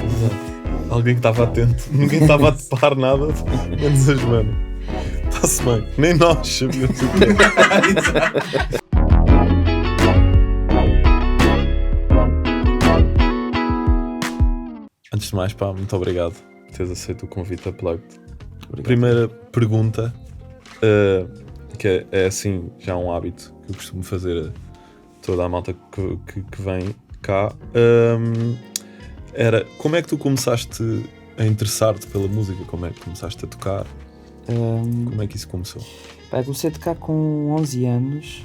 Exato. Alguém que estava atento. Ninguém estava a topar nada, menos a Joana. Está-se bem. Nem nós sabíamos o que é. Antes de mais, pá, muito obrigado por teres aceito o convite a Plugged. Primeira pergunta, que é assim, já um hábito que eu costumo fazer a toda a malta que vem cá, era como é que tu começaste a interessar-te pela música? Como é que começaste a tocar? Como é que isso começou? Comecei a tocar com 11 anos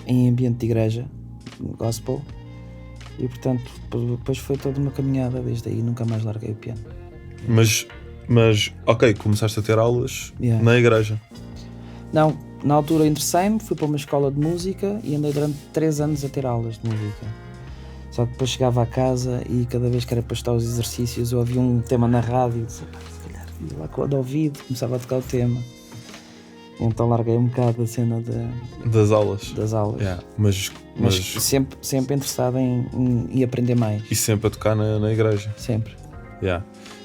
em ambiente de igreja, gospel, e portanto depois foi toda uma caminhada desde aí, nunca mais larguei o piano. Mas ok, começaste a ter aulas na igreja? Não, na altura interessei-me, fui para uma escola de música e andei durante 3 anos a ter aulas de música. Só que depois chegava a casa e cada vez que era para estar os exercícios eu ouvia um tema na rádio e se calhar ia lá com o ouvido, começava a tocar o tema. Então larguei um bocado a cena das aulas. Yeah. Mas sempre interessado em aprender mais. E sempre a tocar na igreja? Sempre. Yeah.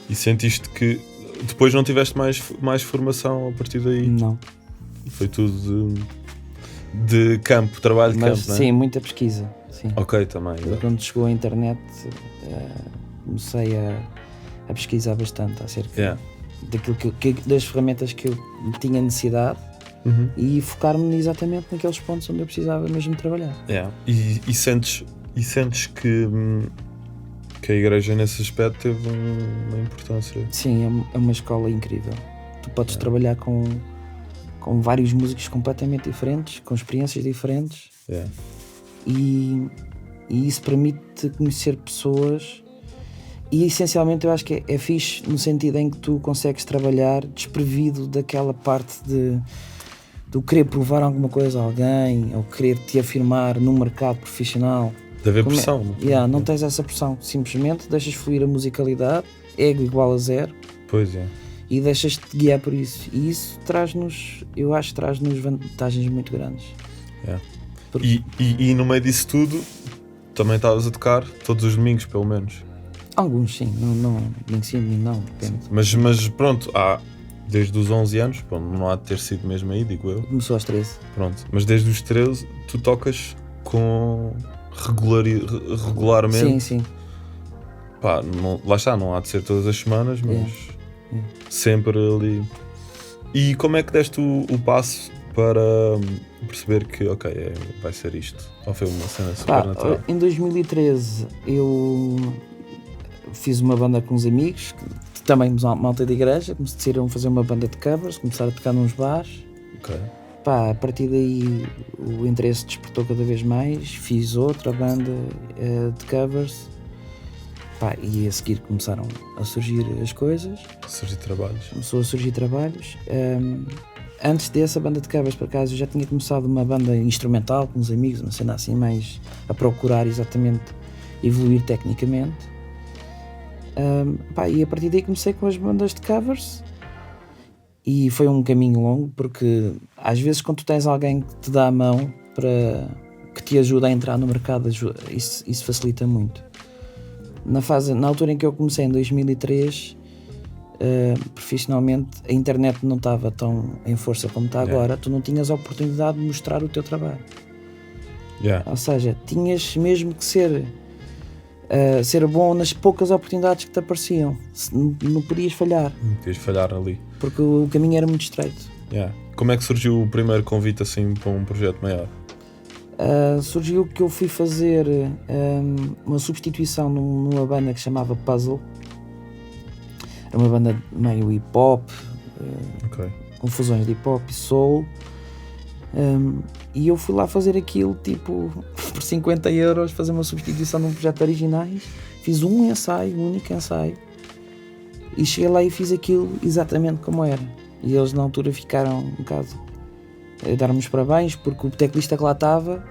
E sentiste que depois não tiveste mais formação a partir daí? Não. Foi tudo de campo, trabalho de campo, não é? Sim, muita pesquisa. Sim. Ok, também. Quando chegou a internet, comecei a pesquisar bastante acerca daquilo das ferramentas que eu tinha necessidade e focar-me exatamente naqueles pontos onde eu precisava mesmo trabalhar. Yeah. E sentes que a igreja nesse aspecto teve uma importância? Sim, é uma escola incrível. Tu podes trabalhar com vários músicos completamente diferentes, com experiências diferentes. E isso permite-te conhecer pessoas e essencialmente eu acho que é fixe no sentido em que tu consegues trabalhar desprevido daquela parte do querer provar alguma coisa a alguém ou querer te afirmar num mercado profissional. De haver pressão, não? Não tens essa pressão, simplesmente deixas fluir a musicalidade, ego igual a 0. Pois é. E deixas-te guiar por isso. E isso traz-nos vantagens muito grandes. E no meio disso tudo, também estavas a tocar todos os domingos, pelo menos? Alguns, sim. Não, não, depende. Mas pronto, desde os 11 anos, pronto, não há de ter sido mesmo aí, digo eu. Começou aos 13. Pronto, mas desde os 13 tu tocas com regularmente? Sim. Pá, lá está, não há de ser todas as semanas, mas sempre ali. E como é que deste o passo para perceber que, ok, vai ser isto? Ou foi uma cena super natural? Em 2013 eu fiz uma banda com uns amigos, também uma malta de igreja, decidiram fazer uma banda de covers, começaram a tocar nos bares. Ok. A partir daí o interesse despertou cada vez mais, fiz outra banda de covers. E a seguir começaram a surgir as coisas. Começou a surgir trabalhos. Antes dessa banda de covers, por acaso, eu já tinha começado uma banda instrumental com uns amigos, uma cena assim mais a procurar exatamente evoluir tecnicamente. E a partir daí comecei com as bandas de covers. E foi um caminho longo, porque às vezes quando tu tens alguém que te dá a mão que te ajuda a entrar no mercado, isso facilita muito. Na altura em que eu comecei, em 2003, profissionalmente, a internet não estava tão em força como está agora. Tu não tinhas a oportunidade de mostrar o teu trabalho. Ou seja, tinhas mesmo que ser bom nas poucas oportunidades que te apareciam. Não podias falhar. Não podias falhar ali. Porque o caminho era muito estreito. Como é que surgiu o primeiro convite assim para um projeto maior? Surgiu que eu fui fazer uma substituição numa banda que se chamava Puzzle. Era uma banda meio hip-hop, com fusões de hip-hop e soul. E eu fui lá fazer aquilo tipo por 50 €, fazer uma substituição de um projeto de originais. Fiz um único ensaio, e cheguei lá e fiz aquilo exatamente como era. E eles na altura ficaram um bocado a dar-me os parabéns, porque o teclista que lá estava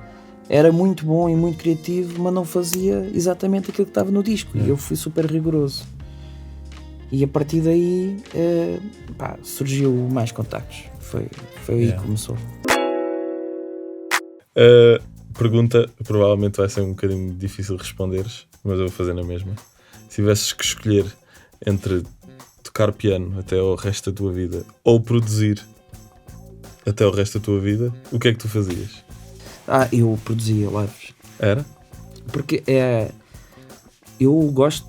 era muito bom e muito criativo, mas não fazia exatamente aquilo que estava no disco. E eu fui super rigoroso. E a partir daí surgiu mais contactos. Foi aí que começou. pergunta provavelmente vai ser um bocadinho difícil de responderes, mas eu vou fazer na mesma. Se tivesses que escolher entre tocar piano até o resto da tua vida ou produzir até o resto da tua vida, o que é que tu fazias? Eu produzia lives. Era? Porque eu gosto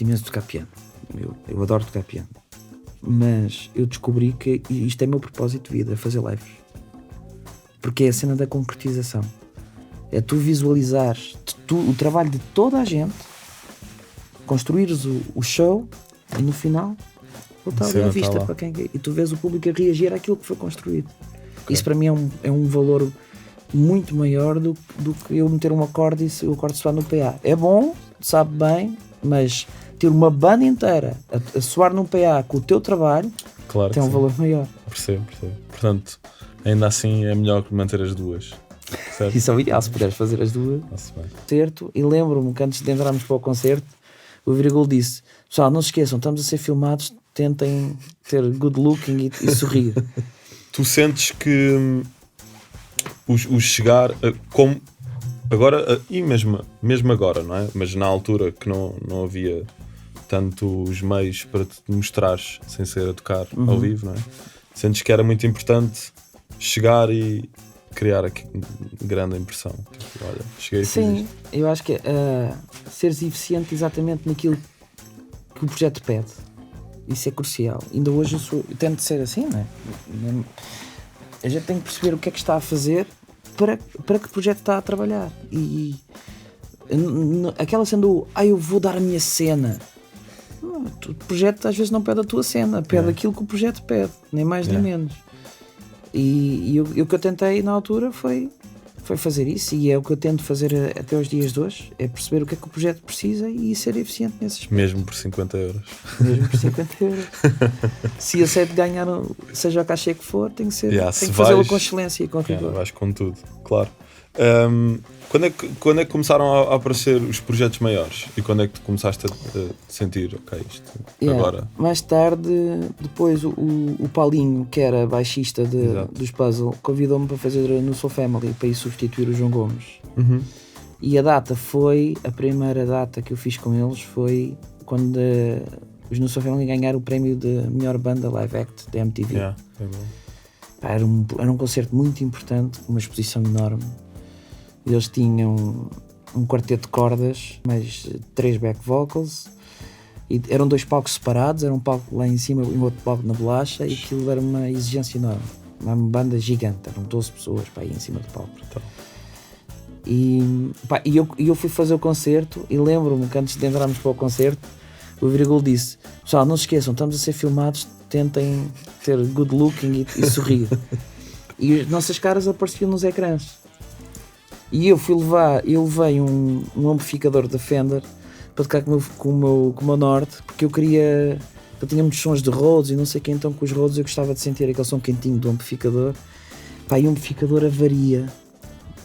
imenso de tocar piano. Eu adoro tocar piano. Mas eu descobri que isto é o meu propósito de vida, fazer lives. Porque é a cena da concretização. É tu visualizares o trabalho de toda a gente, construires o show e no final botar ali à vista para quem quer. E tu vês o público a reagir àquilo que foi construído. Okay. Isso para mim é um valor muito maior do que eu meter um acorde e o acorde soar no PA. É bom, sabe bem, mas ter uma banda inteira a soar num PA com o teu trabalho, claro, tem um valor maior. Percebo. Portanto, ainda assim é melhor manter as duas. Certo? Isso é o ideal, se puderes fazer as duas. Certo? E lembro-me que antes de entrarmos para o concerto, o Virgul disse: pessoal, não se esqueçam, estamos a ser filmados, tentem ter good looking e sorrir. Tu sentes que o chegar como agora, e mesmo agora, não é? Mas na altura que não havia tanto os meios para te mostrares sem ser a tocar ao vivo, não é? Sentes que era muito importante chegar e criar aqui grande impressão. Tipo, olha, cheguei. Sim, eu acho que seres eficiente exatamente naquilo que o projeto pede. Isso é crucial. Ainda hoje eu tento ser assim, não é? A gente tem que perceber o que é que está a fazer para que projeto está a trabalhar. E aquela sendo eu vou dar a minha cena. O projeto às vezes não pede a tua cena, pede aquilo que o projeto pede, nem mais nem menos. E o que eu tentei na altura foi fazer isso, e é o que eu tento fazer até os dias de hoje, é perceber o que é que o projeto precisa e ser eficiente nesse aspecto. Mesmo por 50 euros. Mesmo por 50 euros. Se aceito ganhar, seja o cachê que for, tem que fazê-lo com excelência e com rigor. Vais com tudo, claro. Quando é que começaram a aparecer os projetos maiores? E quando é que tu começaste a sentir, isto agora? Mais tarde, depois o Paulinho, que era baixista dos Puzzle, convidou-me para fazer no Soul Family, para ir substituir o João Gomes. E a primeira data que eu fiz com eles foi quando os No Soul Family ganharam o prémio de melhor banda live act da MTV. Era um concerto muito importante, uma exposição enorme. Eles tinham um quarteto de cordas, mais 3 back vocals, e eram 2 palcos separados, era um palco lá em cima e um outro palco na bolacha, e aquilo era uma exigência enorme, uma banda gigante, eram 12 pessoas para ir em cima do palco. E eu fui fazer o concerto, e lembro-me que antes de entrarmos para o concerto, o Virgul disse: pessoal, não se esqueçam, estamos a ser filmados, tentem ter good looking e sorrir. E as nossas caras apareciam nos ecrãs. E eu levei um amplificador da Fender para tocar com o meu Norte, porque eu tinha muitos sons de Rhodes e não sei o que, então com os Rhodes eu gostava de sentir aquele som quentinho do amplificador. E o amplificador avaria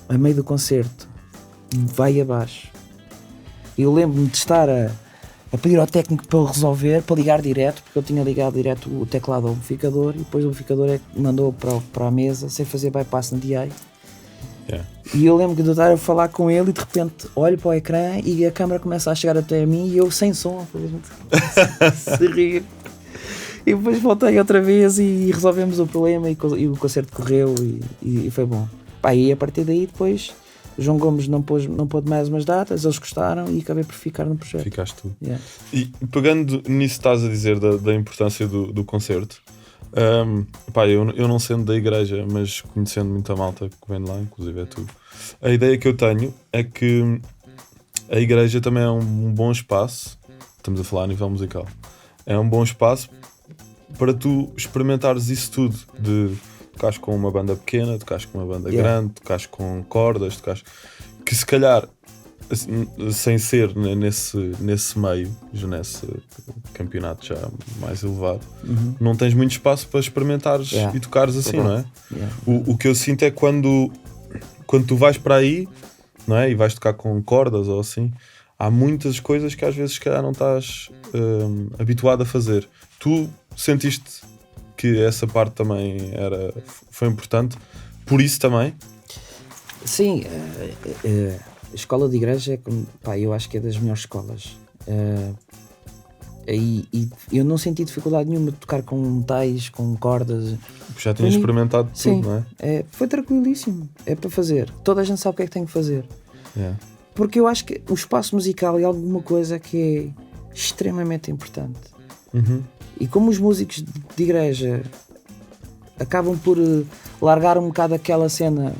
a meio do concerto, vai abaixo. Eu lembro-me de estar a pedir ao técnico para resolver, para ligar direto, porque eu tinha ligado direto o teclado ao amplificador, e depois o amplificador é que mandou para a mesa sem fazer bypass na DI. E eu lembro de estar a falar com ele e de repente olho para o ecrã e a câmera começa a chegar até a mim e eu sem som se rir. E depois voltei outra vez e resolvemos o problema e o concerto correu e foi bom. E a partir daí depois o João Gomes não pôde mais umas datas, eles gostaram e acabei por ficar no projeto. Ficaste tu. E pegando nisso que estás a dizer da importância do concerto, eu não sendo da igreja, mas conhecendo muita malta que vem de lá, inclusive é tu, a ideia que eu tenho é que a igreja também é um bom espaço, estamos a falar a nível musical, é um bom espaço para tu experimentares isso tudo, de tocares com uma banda pequena, tocares com uma banda grande, tocares com cordas, que se calhar sem ser nesse meio, já nesse campeonato já mais elevado, não tens muito espaço para experimentares e tocares assim, não é? O que eu sinto é quando tu vais para aí, não é? E vais tocar com cordas ou assim, há muitas coisas que às vezes se calhar não estás habituado a fazer. Tu sentiste que essa parte também foi importante, por isso também? Sim, a escola de igreja é como, pá, eu acho que é das melhores escolas. E eu não senti dificuldade nenhuma de tocar com metais, com cordas. Já tinha experimentado tudo, sim, não é? Foi tranquilíssimo. É para fazer. Toda a gente sabe o que é que tem que fazer. Yeah. Porque eu acho que o espaço musical é alguma coisa que é extremamente importante. Uhum. E como os músicos de igreja acabam por largar um bocado aquela cena,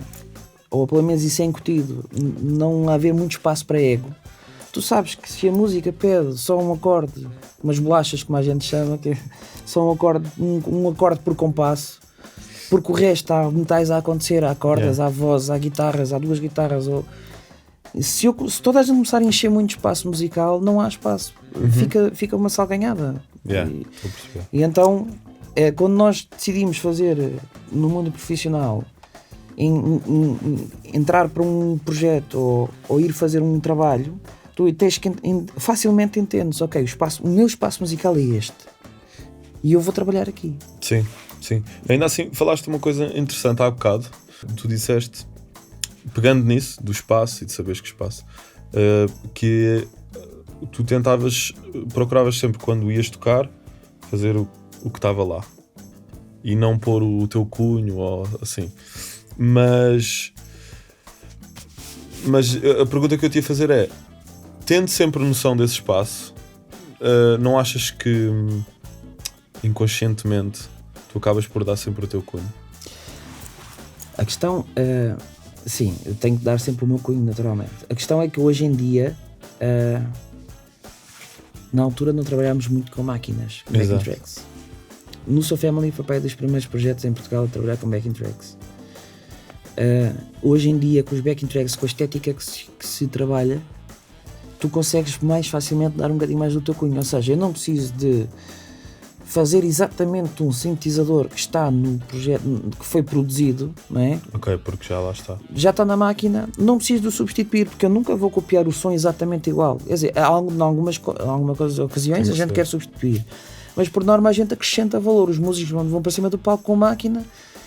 ou pelo menos isso é incutido, não haver muito espaço para ego. Tu sabes que se a música pede só um acorde, umas bolachas como a gente chama, que é só um acorde por compasso, porque o resto há metais a acontecer, há cordas, há vozes, há guitarras, há duas guitarras. Se toda a gente começar a encher muito espaço musical, não há espaço. Fica uma salganhada. E então, quando nós decidimos fazer no mundo profissional, entrar para um projeto ou ir fazer um trabalho, tu tens que facilmente entendes, ok, o meu espaço musical é este e eu vou trabalhar aqui. Sim, sim. Ainda assim, falaste uma coisa interessante há bocado. Tu disseste, pegando nisso, do espaço e de saberes que espaço, que tu procuravas sempre, quando ias tocar, fazer o que estava lá e não pôr o teu cunho ou assim. Mas a pergunta que eu te ia fazer é, tendo sempre noção desse espaço, não achas que inconscientemente tu acabas por dar sempre o teu cunho? A questão, sim, eu tenho que dar sempre o meu cunho naturalmente. A questão é que hoje em dia, na altura não trabalhámos muito com máquinas, com backing tracks. No So Family foi pai dos primeiros projetos em Portugal a trabalhar com backing tracks. Hoje em dia, com os backing tracks, com a estética que se trabalha, tu consegues mais facilmente dar um bocadinho mais do teu cunho. Ou seja, eu não preciso de fazer exatamente um sintetizador que está no projeto, que foi produzido, não é? Ok, porque já lá está. Já está na máquina, não preciso de o substituir, porque eu nunca vou copiar o som exatamente igual. Quer dizer, em algumas ocasiões a gente quer substituir, mas por norma a gente acrescenta valor. Os músicos quando vão para cima do palco com máquina,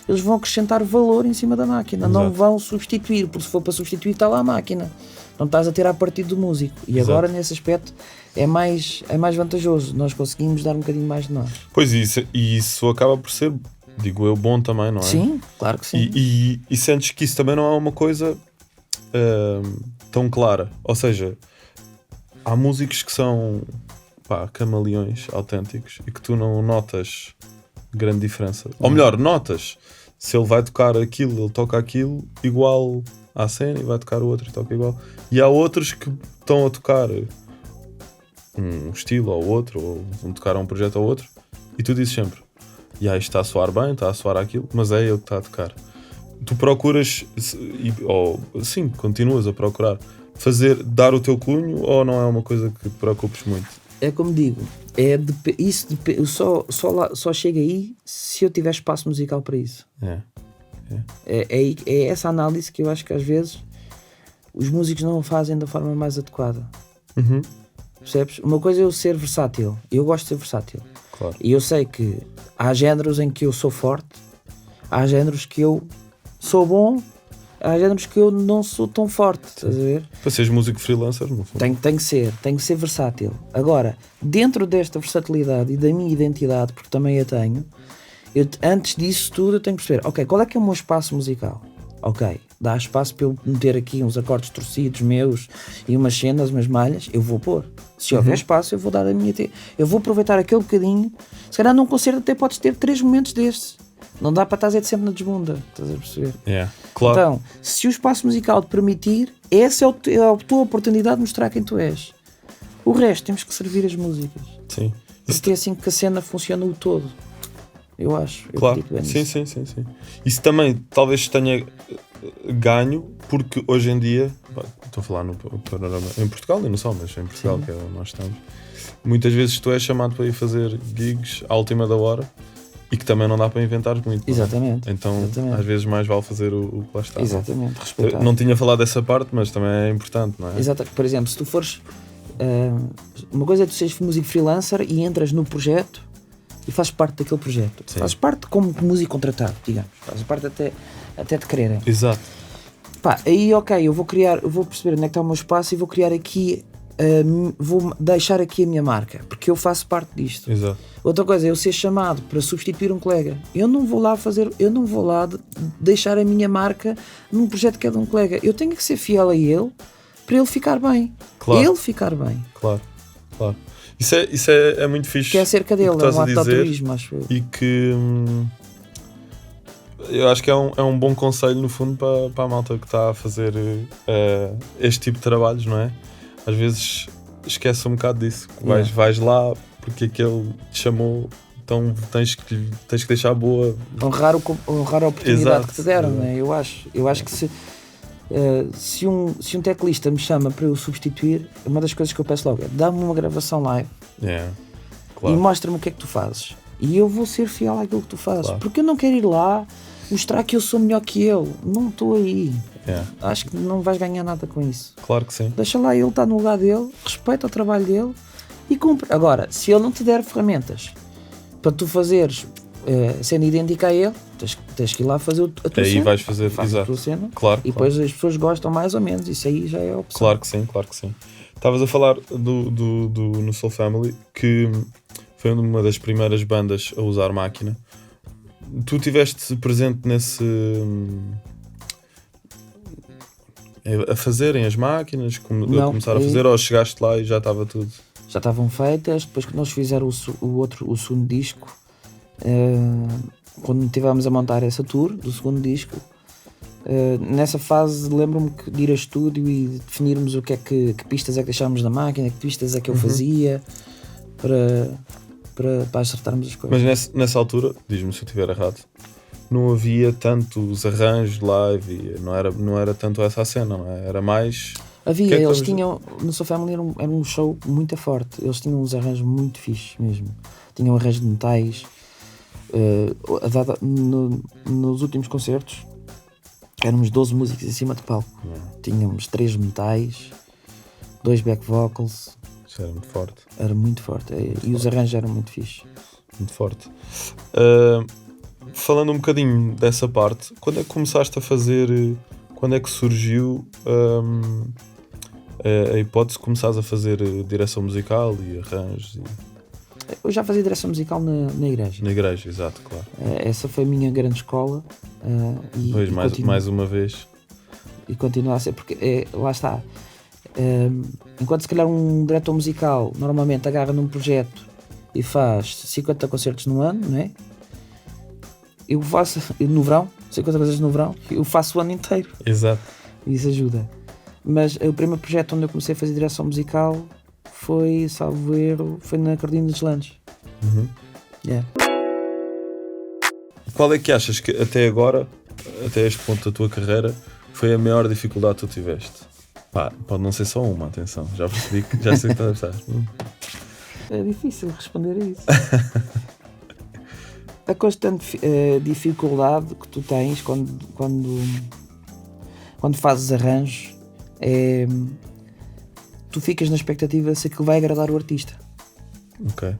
eles vão acrescentar valor em cima da máquina. Exato. Não vão substituir, porque se for para substituir está lá a máquina. Não estás a tirar partido do músico. E Exato. Agora nesse aspecto é mais vantajoso. Nós conseguimos dar um bocadinho mais de nós. Pois isso acaba por ser, digo eu, bom também, não é? Sim, claro que sim. E sentes que isso também não é uma coisa tão clara. Ou seja, há músicos que são camaleões autênticos e que tu não notas grande diferença. Ou melhor, notas. Se ele vai tocar aquilo, ele toca aquilo igual à cena, e vai tocar o outro e toca igual. E há outros que estão a tocar um estilo ou outro, ou vão tocar a um projeto ou outro, e tu dizes sempre, isto está a soar bem, está a soar aquilo, mas é ele que está a tocar. Tu procuras, continuas a procurar dar o teu cunho, ou não é uma coisa que te preocupes muito? É como digo, só chega aí se eu tiver espaço musical para isso. É essa análise que eu acho que às vezes os músicos não fazem da forma mais adequada. Percebes? Uma coisa é eu ser versátil. Eu gosto de ser versátil. Claro. E eu sei que há géneros em que eu sou forte, há géneros que eu sou bom, há géneros que eu não sou tão forte. Estás a ver? Para seres músico freelancer, no fundo. Tem que ser versátil. Agora, dentro desta versatilidade e da minha identidade, porque também a tenho, antes disso tudo eu tenho que perceber, ok, qual é que é o meu espaço musical? Ok, dá espaço para eu meter aqui uns acordes torcidos meus e umas cenas, umas malhas, eu vou pôr. Se houver espaço, eu vou dar a minha... Eu vou aproveitar aquele bocadinho. Se calhar num concerto até podes ter 3 momentos destes. Não dá para estar sempre na desbunda. Estás a perceber? Claro. Então, se o espaço musical te permitir, essa é a tua oportunidade de mostrar quem tu és. O resto, temos que servir as músicas. Sim. Porque é assim que a cena funciona o todo. Eu acho. Claro. Sim. Isso também talvez tenha ganho, porque hoje em dia, estou a falar no panorama em Portugal e não só, mas em Portugal, que é onde nós estamos, muitas vezes tu és chamado para ir fazer gigs à última da hora e que também não dá para inventar muito. Exatamente. Então, às vezes mais vale fazer o que lá está. Exatamente. Respeitar. Não tinha falado dessa parte, mas também é importante, não é? Exato. Por exemplo, se tu fores... uma coisa é tu seres músico freelancer e entras no projeto e fazes parte daquele projeto. Sim. Fazes parte como músico contratado, digamos. Fazes parte até de quererem. Exato. Pá, aí ok, eu vou perceber onde é que está o meu espaço e vou criar aqui, vou deixar aqui a minha marca, porque eu faço parte disto. Exato. Outra coisa é eu ser chamado para substituir um colega. Eu não vou lá deixar a minha marca num projeto que é de um colega. Eu tenho que ser fiel a ele para ele ficar bem. Claro. Ele ficar bem. Claro. Isso é muito fixe. Que é acerca dele, é um autoturismo, acho eu. E que eu acho que é um bom conselho, no fundo, para a malta que está a fazer este tipo de trabalhos, não é? Às vezes esquece um bocado disso. Vais lá porque aquele te chamou, então tens que deixar boa. Honrar a oportunidade que te deram, não é? Eu acho que se um teclista me chama para eu substituir, uma das coisas que eu peço logo é dá-me uma gravação live Claro. e mostra-me o que é que tu fazes. E eu vou ser fiel àquilo que tu fazes. Claro. Porque eu não quero ir lá mostrar que eu sou melhor que ele. Não estou aí. Acho que não vais ganhar nada com isso. Claro que sim. Deixa lá ele estar no lugar dele, respeita o trabalho dele e cumpre. Agora, se ele não te der ferramentas para tu fazeres sendo idêntica a ele, tens que ir lá fazer a tua aí cena. vais fazer, a tua cena. Claro. E depois as pessoas gostam mais ou menos. Isso aí já é a opção. Claro que sim. Estavas a falar no Soul Family, que foi uma das primeiras bandas a usar máquina. Tu estiveste presente nesse... a fazerem as máquinas, a começar a fazer, ou chegaste lá e já estava tudo? Já estavam feitas. Depois que nós fizeram o segundo disco, quando estivemos a montar essa tour do segundo disco, nessa fase lembro-me de ir a estúdio e definirmos o que pistas é que deixámos na máquina, que pistas é que eu fazia para acertarmos as coisas. Mas nessa altura, diz-me se eu estiver errado, não havia tantos arranjos live e não era tanto essa a cena, não é? Era mais... Havia, eles tinham, no Soul Family era um show muito forte, eles tinham uns arranjos muito fixes mesmo, tinham arranjos de metais. Nos últimos concertos éramos 12 músicos em cima de palco, tínhamos 3 metais, 2 back vocals. Isso era muito forte. Era muito forte, e os arranjos eram muito fixes. Muito forte. Falando um bocadinho dessa parte, quando é que começaste a fazer, quando é que surgiu a hipótese de começares a fazer direção musical e arranjos? Eu já fazia direção musical na igreja. Na igreja, exato, claro. Essa foi a minha grande escola. Mais uma vez. E continua a ser, porque lá está. Enquanto se calhar um diretor musical normalmente agarra num projeto e faz 50 concertos no ano, não é? Eu faço no verão, 50 concertos no verão, eu faço o ano inteiro. Exato. Isso ajuda. Mas o primeiro projeto onde eu comecei a fazer direção musical foi, salvo erro, foi na Cardinha dos Landes. Qual é que achas que até agora, até este ponto da tua carreira, foi a maior dificuldade que tu tiveste? Pode não ser só uma, atenção, já percebi que já sei que estás a estar. É difícil responder a isso. A constante dificuldade que tu tens quando fazes arranjos é tu ficas na expectativa se aquilo vai agradar o artista. Ok.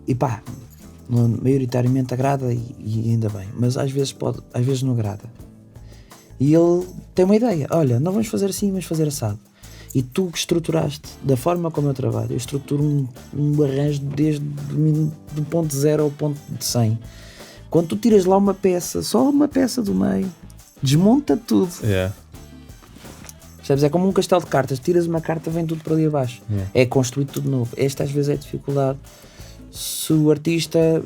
E maioritariamente agrada e ainda bem, mas às vezes não agrada. E ele tem uma ideia, olha, não vamos fazer assim, vamos fazer assado. E tu que estruturaste da forma como eu trabalho, eu estruturo um arranjo desde do ponto 0 ao ponto de 100. Quando tu tiras lá uma peça, só uma peça do meio, desmonta tudo. Sabes, é como um castelo de cartas, tiras uma carta, vem tudo para ali abaixo. É construir tudo novo. Esta às vezes é a dificuldade. Se o artista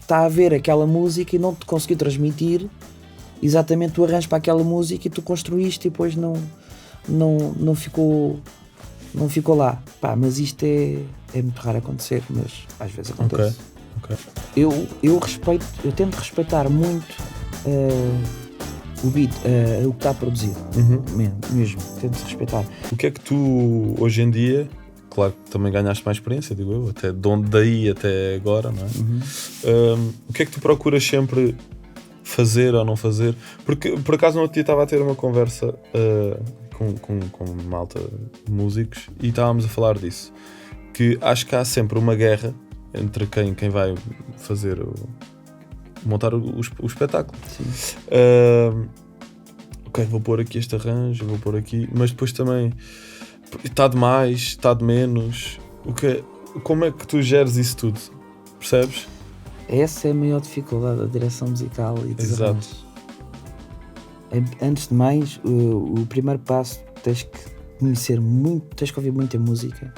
está a ver aquela música e não te conseguiu transmitir exatamente o arranjo para aquela música e tu construíste e depois não ficou lá. Mas isto é muito raro acontecer, mas às vezes acontece. Eu tento respeitar muito o beat, o que está produzido. Mesmo, tento respeitar. O que é que tu, hoje em dia, claro que também ganhaste mais experiência, digo eu, até daí até agora, não é? O que é que tu procuras sempre fazer ou não fazer? Porque por acaso no outro dia estava a ter uma conversa com malta músicos e estávamos a falar disso, que acho que há sempre uma guerra entre quem vai montar o espetáculo. ok, vou pôr aqui este arranjo, vou pôr aqui, mas depois também está de mais, está de menos. Como é que tu geres isso tudo? Percebes? Essa é a maior dificuldade da direção musical e dos Exato. arranjos. Antes de mais, o primeiro passo, tens que conhecer muito, tens que ouvir muita música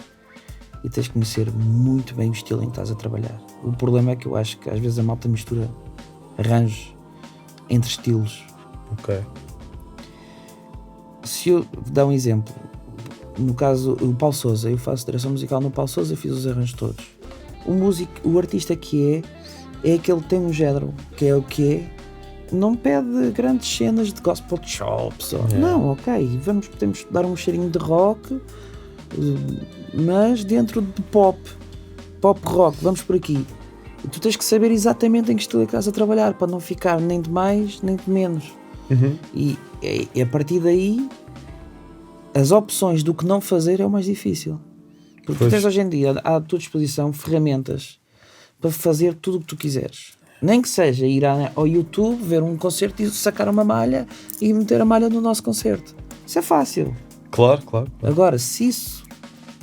e tens que conhecer muito bem o estilo em que estás a trabalhar. O problema é que eu acho que às vezes a malta mistura arranjos entre estilos. Ok. Se eu dar um exemplo, no caso o Paulo Sousa, eu faço direção musical no Paulo Sousa, fiz os arranjos todos. O artista que é aquele que tem um género, que é o que é, não pede grandes cenas de gospel chops. Não, ok, podemos dar um cheirinho de rock, mas dentro de pop rock, vamos por aqui. E tu tens que saber exatamente em que estilo é que estás a trabalhar, para não ficar nem de mais nem de menos. E a partir daí as opções do que não fazer é o mais difícil, porque tu tens hoje em dia à tua disposição ferramentas para fazer tudo o que tu quiseres, nem que seja ir ao YouTube, ver um concerto e sacar uma malha e meter a malha no nosso concerto. Isso é fácil. Claro. Agora, se isso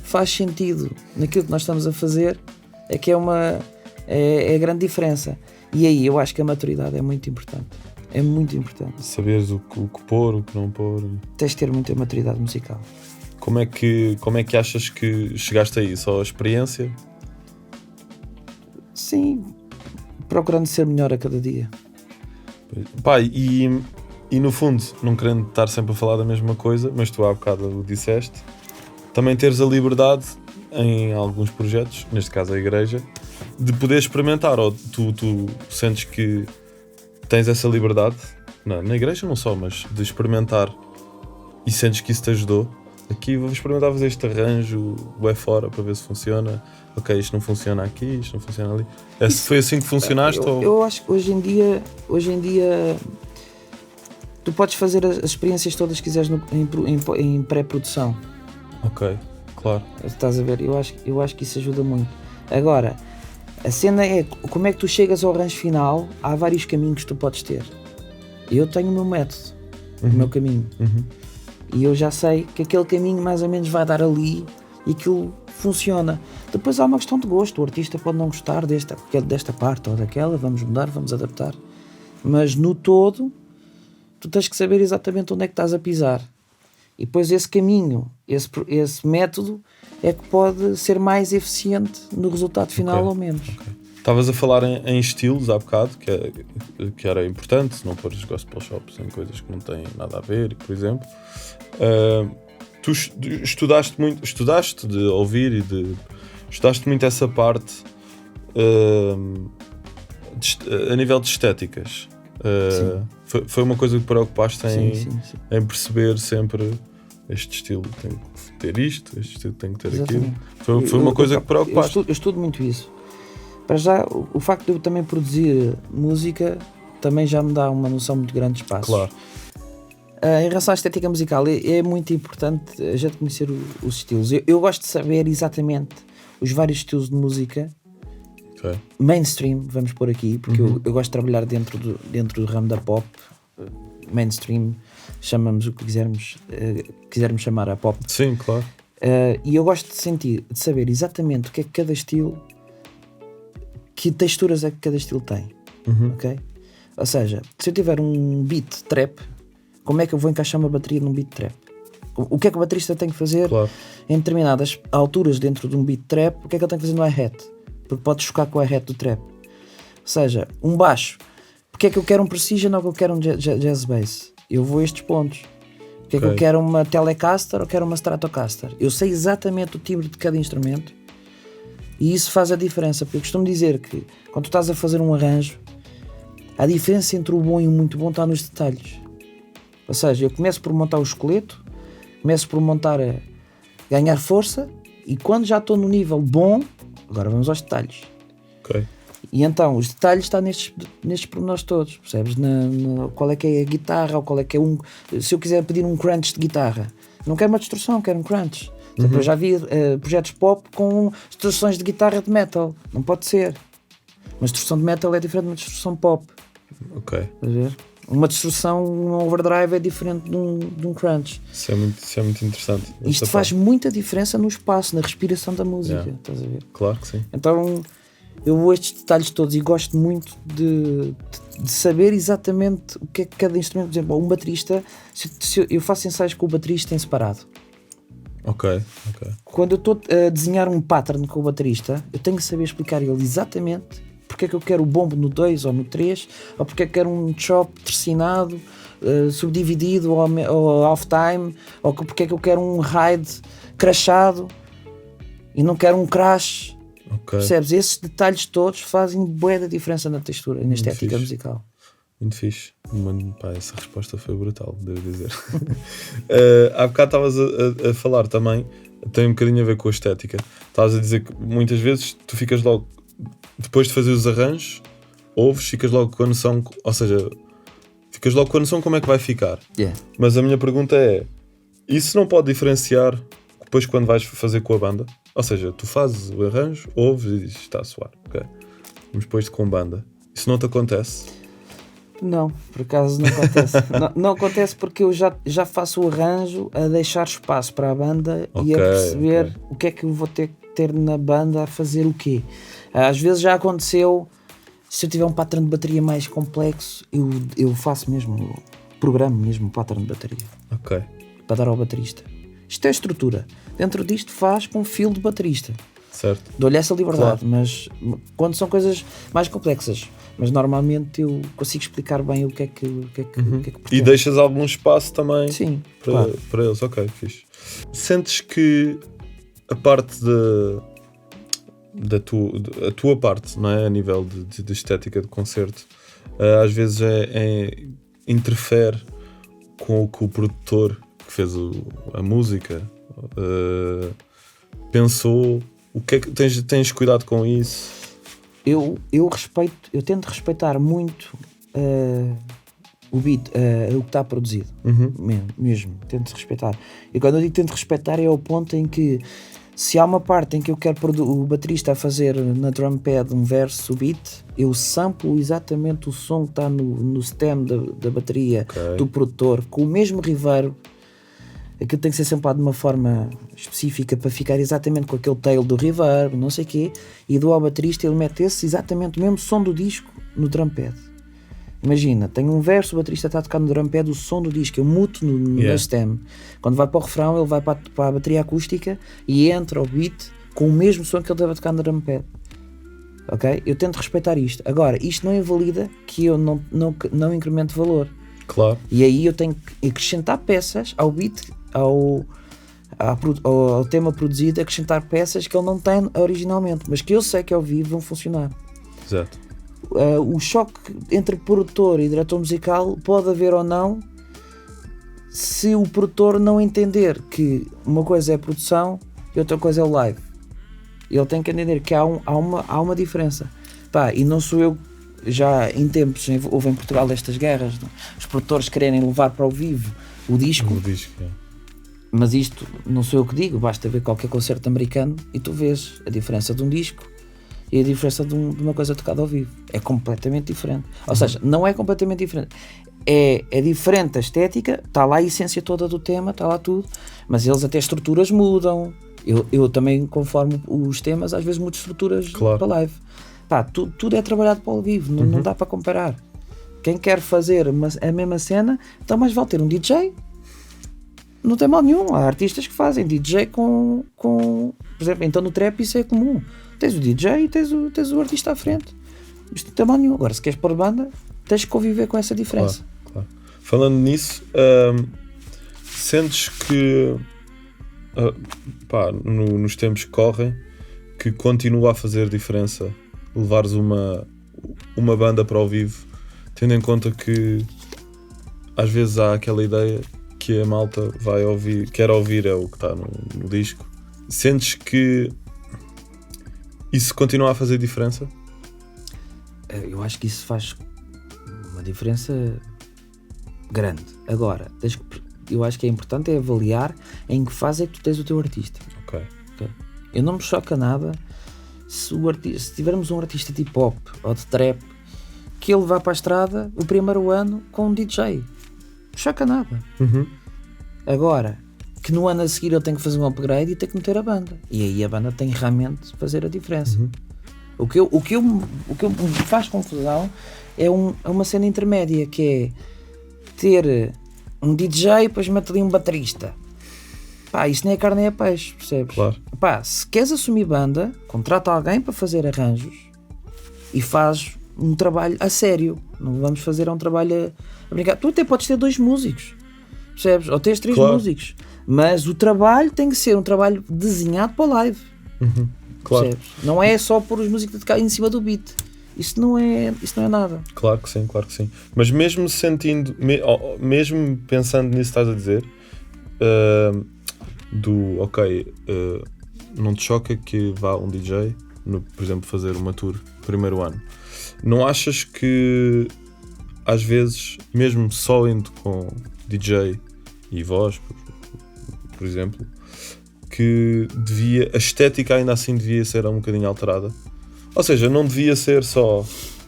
faz sentido naquilo que nós estamos a fazer, é que é a grande diferença. E aí eu acho que a maturidade é muito importante. É muito importante. Saberes o que pôr, o que não pôr. Tens de ter muita maturidade musical. Como é que achas que chegaste aí? Só a experiência? Sim, procurando ser melhor a cada dia. Pá, e no fundo, não querendo estar sempre a falar da mesma coisa, mas tu há bocado o disseste, também teres a liberdade em alguns projetos, neste caso a igreja, de poder experimentar, ou tu sentes que tens essa liberdade na igreja não só, mas de experimentar, e sentes que isso te ajudou. Aqui vou experimentar fazer este arranjo fora para ver se funciona. Ok, isto não funciona aqui, isto não funciona ali. Foi assim que funcionaste? Eu acho que hoje em dia tu podes fazer as experiências todas que quiseres em pré-produção. Ok, claro. Estás a ver? Eu acho que isso ajuda muito. Agora, a cena é como é que tu chegas ao arranjo final. Há vários caminhos que tu podes ter. Eu tenho o meu método, o meu caminho. E eu já sei que aquele caminho mais ou menos vai dar ali e aquilo funciona. Depois há uma questão de gosto. O artista pode não gostar desta parte ou daquela. Vamos mudar, vamos adaptar. Mas no todo, tu tens que saber exatamente onde é que estás a pisar. E depois esse caminho, esse método é que pode ser mais eficiente no resultado final ou menos. Estavas a falar em estilos há bocado, que era importante, não pôres gospel shops em coisas que não têm nada a ver, por exemplo. Tu estudaste de ouvir e estudaste muito essa parte a nível de estéticas. Foi uma coisa que te preocupaste em perceber sempre este estilo tem que ter isto, este estilo tem que ter aquilo. Foi uma coisa que te preocupaste. Eu estudo muito isso. Para já, o facto de eu também produzir música também já me dá uma noção muito grande de espaço. Claro. Em relação à estética musical, é muito importante a gente conhecer os estilos. Eu gosto de saber exatamente os vários estilos de música. Mainstream, vamos pôr aqui, porque eu gosto de trabalhar dentro do ramo da pop. Mainstream, chamamos o que quisermos chamar a pop. Sim, claro. E eu gosto de saber exatamente o que é que cada estilo, que texturas é que cada estilo tem. Ok? Ou seja, se eu tiver um beat trap, como é que eu vou encaixar uma bateria num beat trap? O que é que o baterista tem que fazer em determinadas alturas dentro de um beat trap? O que é que ele tem que fazer no hi-hat? Porque pode chocar com o hi-hat do trap. Ou seja, um baixo, porque é que eu quero um precision ou que eu quero um jazz bass? Eu vou a estes pontos. Porque é que eu quero uma Telecaster ou quero uma Stratocaster? Eu sei exatamente o timbre de cada instrumento e isso faz a diferença. Porque eu costumo dizer que quando tu estás a fazer um arranjo, a diferença entre o bom e o muito bom está nos detalhes. Ou seja, eu começo por montar o esqueleto, começo por montar ganhar força, e quando já estou no nível bom, agora vamos aos detalhes. E então os detalhes estão nestes pormenores todos, percebes? Qual é que é a guitarra, ou qual é que é se eu quiser pedir um crunch de guitarra, não quero uma distorção, quero um crunch. Eu já vi projetos pop com distorções de guitarra de metal, não pode ser. Uma distorção de metal é diferente de uma distorção pop. Estás a ver? Uma distorção, um overdrive é diferente de um crunch. Isso é muito interessante. Isto faz muita diferença no espaço, na respiração da música. Estás a ver? Claro que sim. Então eu vou a estes detalhes todos e gosto muito de saber exatamente o que é que cada instrumento. Por exemplo, um baterista, se eu faço ensaios com o baterista em separado. Ok. Quando eu estou a desenhar um pattern com o baterista, eu tenho que saber explicar ele exatamente porque é que eu quero o bombo no 2 ou no 3, ou porque é que eu quero um chop tercinado, subdividido ou off-time, ou porque é que eu quero um ride crashado e não quero um crash. Percebes? Esses detalhes todos fazem bué da diferença na textura e na estética musical. Muito fixe. Mano, pá, essa resposta foi brutal, devo dizer. Há bocado estavas a falar também, tem um bocadinho a ver com a estética. Estavas a dizer que muitas vezes tu ficas logo, depois de fazer os arranjos, ficas logo com a noção, ou seja, ficas logo com a noção como é que vai ficar. Mas a minha pergunta é, isso não pode diferenciar depois quando vais fazer com a banda? Ou seja, tu fazes o arranjo, ouves e dizes, está a soar, ok, vamos depois com banda. Isso não te acontece? Não, por acaso não acontece. não acontece porque eu já faço o arranjo a deixar espaço para a banda e a perceber o que é que eu vou ter que ter na banda a fazer o quê. Às vezes já aconteceu, se eu tiver um pattern de bateria mais complexo, eu faço mesmo, programo mesmo o pattern de bateria. Para dar ao baterista. Isto é a estrutura. Dentro disto faz com fio de baterista. Certo. Dou-lhe essa liberdade, mas quando são coisas mais complexas, mas normalmente eu consigo explicar bem o que é que e deixas algum espaço também. Sim, para eles. Ok, fixe. Sentes que a parte da tua parte, não é? A nível de estética de concerto, às vezes interfere com o que o produtor que fez a música pensou. O que é que tens cuidado com isso? Eu tento respeitar muito o beat, o que está produzido. Mesmo, tento respeitar. E quando eu digo tento respeitar, é ao ponto em que se há uma parte em que eu quero o baterista a fazer na drum pad um verso, o beat, eu samplo exatamente o som que está no stem da bateria do produtor, com o mesmo reverb. Aquilo tem que ser samplado de uma forma específica para ficar exatamente com aquele tail do reverb, não sei o quê, e dou ao baterista, ele mete exatamente o mesmo som do disco no drum pad. Imagina, tenho um verso, o baterista está a tocar no drum pad o som do disco, eu muto no stem. Quando vai para o refrão, ele vai para a bateria acústica e entra o beat com o mesmo som que ele deve tocar no drum pad. Ok? Eu tento respeitar isto. Agora, isto não invalida que eu não incremente valor. Claro. E aí eu tenho que acrescentar peças ao beat, ao tema produzido, acrescentar peças que ele não tem originalmente, mas que eu sei que ao vivo vão funcionar. Exato. O choque entre produtor e diretor musical pode haver ou não, se o produtor não entender que uma coisa é a produção e outra coisa é o live. Ele tem que entender que há uma diferença. E não sou eu. Já em tempos houve em Portugal estas guerras, os produtores quererem levar para o vivo o disco. Mas isto não sou eu que digo, basta ver qualquer concerto americano e tu vês a diferença de um disco e a diferença de uma coisa tocada ao vivo. É completamente diferente. Ou seja, não é completamente diferente. É diferente a estética, está lá a essência toda do tema, está lá tudo, mas eles até estruturas mudam. Eu também, conforme os temas, às vezes mudo estruturas para live. Tudo é trabalhado para o vivo, não dá para comparar. Quem quer fazer a mesma cena, então mais vale ter um DJ. Não tem mal nenhum. Há artistas que fazem DJ com por exemplo, então no trap isso é comum. Tens o DJ e tens o artista à frente. Isto não tem mal nenhum. Agora, se queres pôr banda, tens que conviver com essa diferença. Claro. Falando nisso, sentes que nos tempos que correm, que continua a fazer diferença levares uma banda para o vivo, tendo em conta que às vezes há aquela ideia que a malta quer ouvir é o que está no disco. Sentes que isso continua a fazer diferença? Eu acho que isso faz uma diferença grande. Agora, eu acho que é importante avaliar em que fase é que tu tens o teu artista. Ok. Eu não me choca nada se tivermos um artista de hip hop ou de trap que ele vá para a estrada o primeiro ano com um DJ. Não choca nada. Agora, que no ano a seguir ele tem que fazer um upgrade e tem que meter a banda. E aí a banda tem realmente de fazer a diferença. O que me faz confusão é uma cena intermédia, que é ter um DJ e depois mete ali um baterista. Pá, isso nem é carne nem é peixe, percebes? Claro. Pá, se queres assumir banda, contrata alguém para fazer arranjos e faz um trabalho a sério. Não vamos fazer um trabalho a brincar. Tu até podes ter 2 músicos, percebes? Ou tens 3 músicos. Mas o trabalho tem que ser um trabalho desenhado para live. Claro. Percebes? Não é só pôr os músicos a tocar em cima do beat. Isso não é nada. Claro que sim. Mas mesmo sentindo, mesmo pensando nisso que estás a dizer, não te choca que vá um DJ, por exemplo, fazer uma tour primeiro ano. Não achas que às vezes, mesmo só indo com DJ e voz, por exemplo, que a estética ainda assim devia ser um bocadinho alterada? Ou seja, não devia ser só,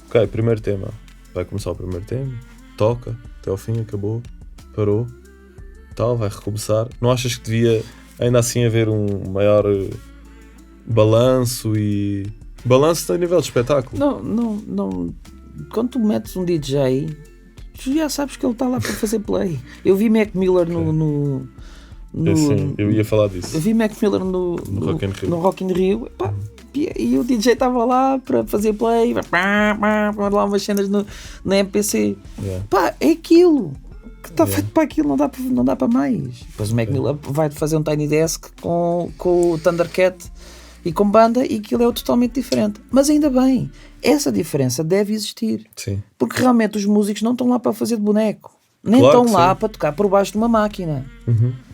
ok, primeiro tema, vai começar o primeiro tema, toca, até ao fim, acabou, parou, tal, vai recomeçar. Não achas que devia ainda assim haver um maior balanço a nível de espetáculo? Não. Quando tu metes um DJ, tu já sabes que ele está lá para fazer play. Eu vi Mac Miller Sim, eu ia falar disso. Eu vi Mac Miller no Rock in Rio. Pá, e o DJ estava lá para fazer play, para lá umas cenas na MPC. Pá, é aquilo que está feito para aquilo, não dá para mais. Depois o Mac Miller vai fazer um Tiny Desk com o Thundercat e com banda, e aquilo é totalmente diferente. Mas ainda bem, essa diferença deve existir. Sim. Porque realmente os músicos não estão lá para fazer de boneco. Nem estão lá para tocar por baixo de uma máquina.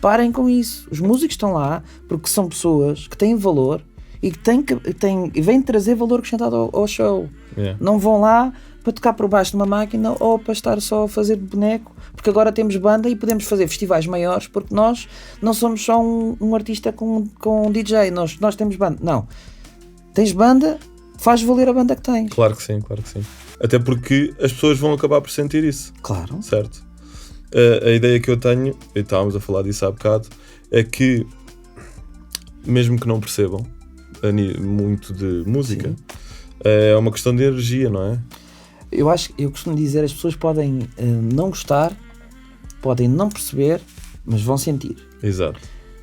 Parem com isso. Os músicos estão lá porque são pessoas que têm valor e que vêm trazer valor acrescentado ao show. Não vão lá para tocar por baixo de uma máquina ou para estar só a fazer boneco, porque agora temos banda e podemos fazer festivais maiores, porque nós não somos só um artista com um DJ. Nós temos banda. Não. Tens banda, faz valer a banda que tens. Claro que sim. Até porque as pessoas vão acabar por sentir isso. Claro. Certo. A ideia que eu tenho, e estávamos a falar disso há bocado, é que mesmo que não percebam muito de música, é uma questão de energia, não é? Eu costumo dizer, as pessoas podem não gostar, podem não perceber, mas vão sentir. Exato.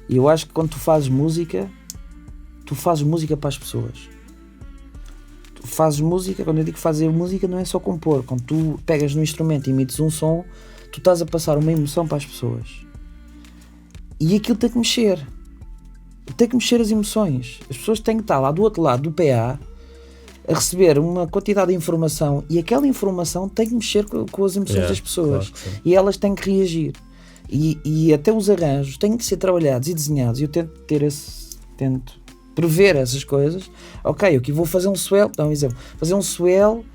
E eu acho que quando tu fazes música para as pessoas. Tu fazes música, quando eu digo fazer música, não é só compor. Quando tu pegas no instrumento e emites um som, tu estás a passar uma emoção para as pessoas. E aquilo tem que mexer. Tem que mexer as emoções. As pessoas têm que estar lá do outro lado do PA a receber uma quantidade de informação, e aquela informação tem que mexer com as emoções das pessoas. Claro, e elas têm que reagir. E até os arranjos têm que ser trabalhados e desenhados. E eu tento prever essas coisas. Ok, eu aqui vou fazer um swell, dá um exemplo. Fazer um swell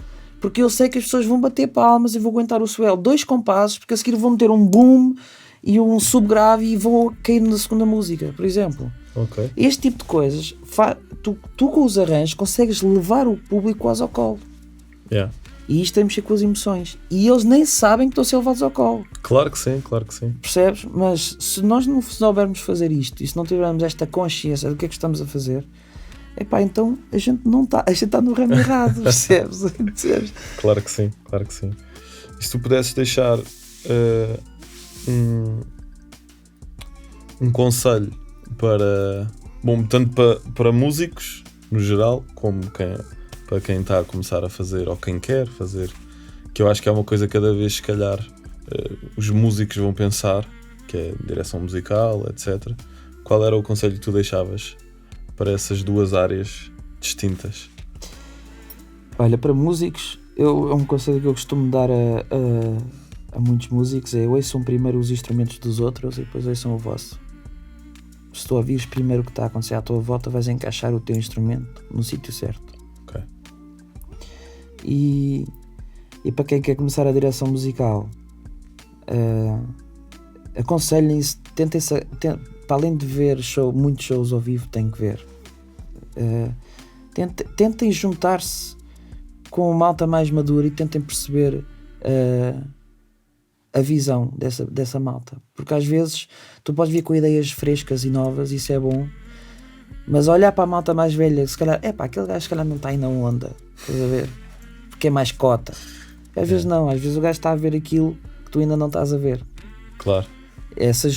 porque eu sei que as pessoas vão bater palmas e vou aguentar o swell 2 compassos, porque a seguir vou meter um boom e um subgrave e vou cair na segunda música, por exemplo. Okay. Este tipo de coisas, tu com os arranjos consegues levar o público quase ao colo. E isto tem a mexer com as emoções. E eles nem sabem que estão a ser levados ao colo. Claro que sim. Percebes? Mas se nós não soubermos fazer isto, e se não tivermos esta consciência do que é que estamos a fazer, então a gente está no ramo errado, percebes? Claro que sim. E se tu pudesses deixar um conselho tanto para músicos no geral, como para quem está a começar a fazer ou quem quer fazer, que eu acho que é uma coisa que cada vez, se calhar, os músicos vão pensar, que é direção musical, etc. Qual era o conselho que tu deixavas para essas duas áreas distintas? Olha, para músicos, é um conselho que eu costumo dar a muitos músicos, é: ouçam primeiro os instrumentos dos outros e depois ouçam o vosso. Se tu ouvires primeiro o que está a acontecer à tua volta, vais encaixar o teu instrumento no sítio certo. Okay. E para quem quer começar a direção musical, aconselhem-se, para além de ver muitos shows ao vivo, têm que ver. Tentem juntar-se com malta mais madura e tentem perceber a visão dessa malta, porque às vezes tu podes vir com ideias frescas e novas, isso é bom, mas olhar para a malta mais velha, se calhar, aquele gajo se calhar não está aí na onda, estás a ver? Porque é mais cota. Às vezes não, às vezes o gajo está a ver aquilo que tu ainda não estás a ver. Claro.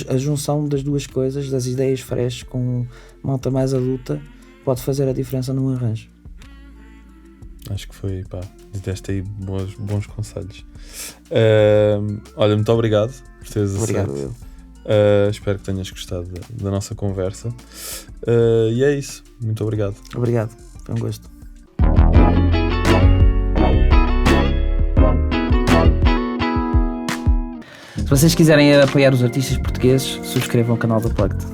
A junção das duas coisas, das ideias frescas com malta mais adulta, pode fazer a diferença num arranjo. Acho que foi, deste aí bons conselhos. Olha, muito obrigado por teres aceito. Obrigado eu. Espero que tenhas gostado da nossa conversa. E é isso. Muito obrigado. Obrigado. Foi um gosto. Se vocês quiserem apoiar os artistas portugueses, subscrevam o canal da Plugged.